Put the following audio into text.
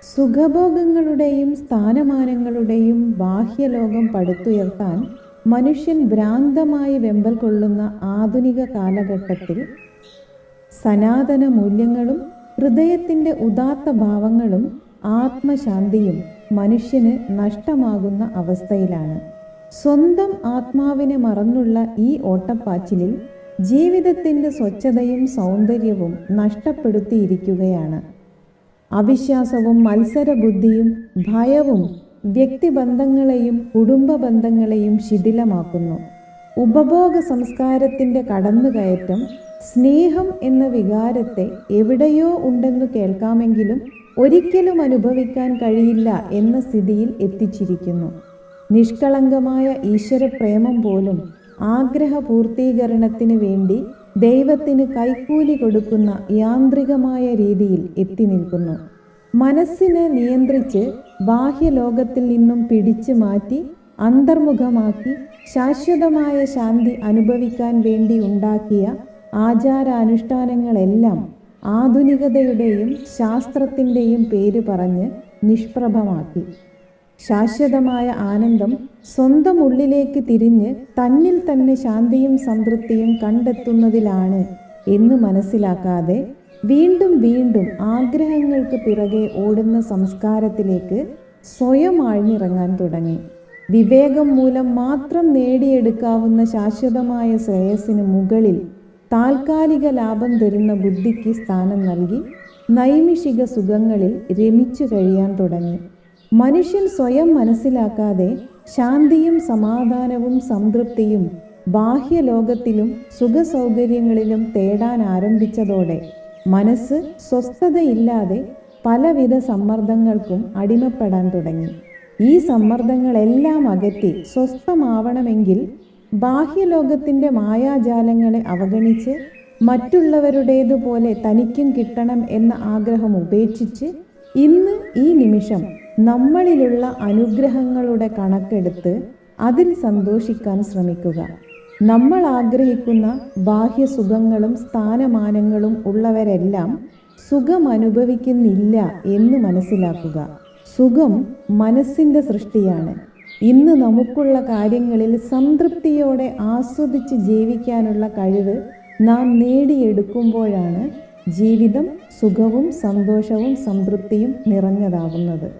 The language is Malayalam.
സുഖഭോഗങ്ങളുടെയും സ്ഥാനമാനങ്ങളുടെയും ബാഹ്യലോകം പടുത്തുയർത്താൻ മനുഷ്യൻ ഭ്രാന്തമായി വെമ്പൽ കൊള്ളുന്ന ആധുനിക കാലഘട്ടത്തിൽ സനാതന മൂല്യങ്ങളും ഹൃദയത്തിൻ്റെ ഉദാത്ത ഭാവങ്ങളും ആത്മശാന്തിയും മനുഷ്യന് നഷ്ടമാകുന്ന അവസ്ഥയിലാണ്. സ്വന്തം ആത്മാവിനെ മറന്നുള്ള ഈ ഓട്ടപ്പാച്ചിലിൽ ജീവിതത്തിൻ്റെ സ്വച്ഛതയും സൗന്ദര്യവും നഷ്ടപ്പെടുത്തിയിരിക്കുകയാണ്. അവിശ്വാസവും മത്സരബുദ്ധിയും ഭയവും വ്യക്തിബന്ധങ്ങളെയും കുടുംബ ബന്ധങ്ങളെയും ശിഥിലമാക്കുന്നു. ഉപഭോഗ സംസ്കാരത്തിൻ്റെ കടന്നുകയറ്റം സ്നേഹം എന്ന വികാരത്തെ എവിടെയോ ഉണ്ടെന്നു കേൾക്കാമെങ്കിലും ഒരിക്കലും അനുഭവിക്കാൻ കഴിയില്ല എന്ന സ്ഥിതിയിൽ എത്തിച്ചിരിക്കുന്നു. നിഷ്കളങ്കമായ ഈശ്വരപ്രേമം പോലും ആഗ്രഹപൂർത്തീകരണത്തിന് വേണ്ടി ദൈവത്തിന് കൈക്കൂലി കൊടുക്കുന്ന യാന്ത്രികമായ രീതിയിൽ എത്തി നിൽക്കുന്നു. മനസ്സിനെ നിയന്ത്രിച്ച് ബാഹ്യലോകത്തിൽ നിന്നും പിടിച്ചു മാറ്റി അന്തർമുഖമാക്കി ശാശ്വതമായ ശാന്തി അനുഭവിക്കാൻ വേണ്ടി ഉണ്ടാക്കിയ ആചാരാനുഷ്ഠാനങ്ങളെല്ലാം ആധുനികതയുടെയും ശാസ്ത്രത്തിൻ്റെയും പേര് പറഞ്ഞ് നിഷ്പ്രഭമാക്കി. ശാശ്വതമായ ആനന്ദം സ്വന്തം ഉള്ളിലേക്ക് തിരിഞ്ഞ് തന്നിൽ തന്നെ ശാന്തിയും സംതൃപ്തിയും കണ്ടെത്തുന്നതിലാണ് എന്ന് മനസ്സിലാക്കാതെ വീണ്ടും വീണ്ടും ആഗ്രഹങ്ങൾക്ക് പിറകെ ഓടുന്ന സംസ്കാരത്തിലേക്ക് സ്വയം ആഴ്ന്നിറങ്ങാൻ തുടങ്ങി. വിവേകം മൂലം മാത്രം നേടിയെടുക്കാവുന്ന ശാശ്വതമായ ശ്രേയസ്സിന് മുകളിൽ താൽക്കാലിക ലാഭം തരുന്ന ബുദ്ധിക്ക് സ്ഥാനം നൽകി നൈമിഷിക സുഖങ്ങളിൽ രമിച്ചു കഴിയാൻ തുടങ്ങി. മനുഷ്യൻ സ്വയം മനസ്സിലാക്കാതെ ശാന്തിയും സമാധാനവും സംതൃപ്തിയും ബാഹ്യലോകത്തിലും സുഖസൗകര്യങ്ങളിലും തേടാൻ ആരംഭിച്ചതോടെ മനസ്സ് സ്വസ്ഥതയില്ലാതെ പലവിധ സമ്മർദ്ദങ്ങൾക്കും അടിമപ്പെടാൻ തുടങ്ങി. ഈ സമ്മർദ്ദങ്ങളെല്ലാം അകറ്റി സ്വസ്ഥമാവണമെങ്കിൽ ബാഹ്യലോകത്തിൻ്റെ മായാജാലങ്ങളെ അവഗണിച്ച് മറ്റുള്ളവരുടേതുപോലെ തനിക്കും കിട്ടണം എന്ന ആഗ്രഹം ഉപേക്ഷിച്ച് ഇന്ന് ഈ നിമിഷം നമ്മളിലുള്ള അനുഗ്രഹങ്ങളുടെ കണക്കെടുത്ത് അതിൽ സന്തോഷിക്കാൻ ശ്രമിക്കുക. നമ്മൾ ആഗ്രഹിക്കുന്ന ബാഹ്യസുഖങ്ങളും സ്ഥാനമാനങ്ങളും ഉള്ളവരെല്ലാം സുഖം അനുഭവിക്കുന്നില്ല എന്ന് മനസ്സിലാക്കുക. സുഖം മനസ്സിൻ്റെ സൃഷ്ടിയാണ്. ഇന്ന് നമുക്കുള്ള കാര്യങ്ങളിൽ സംതൃപ്തിയോടെ ആസ്വദിച്ച് ജീവിക്കാനുള്ള കഴിവ് നാം നേടിയെടുക്കുമ്പോഴാണ് ജീവിതം സുഖവും സന്തോഷവും സംതൃപ്തിയും നിറഞ്ഞതാവുന്നത്.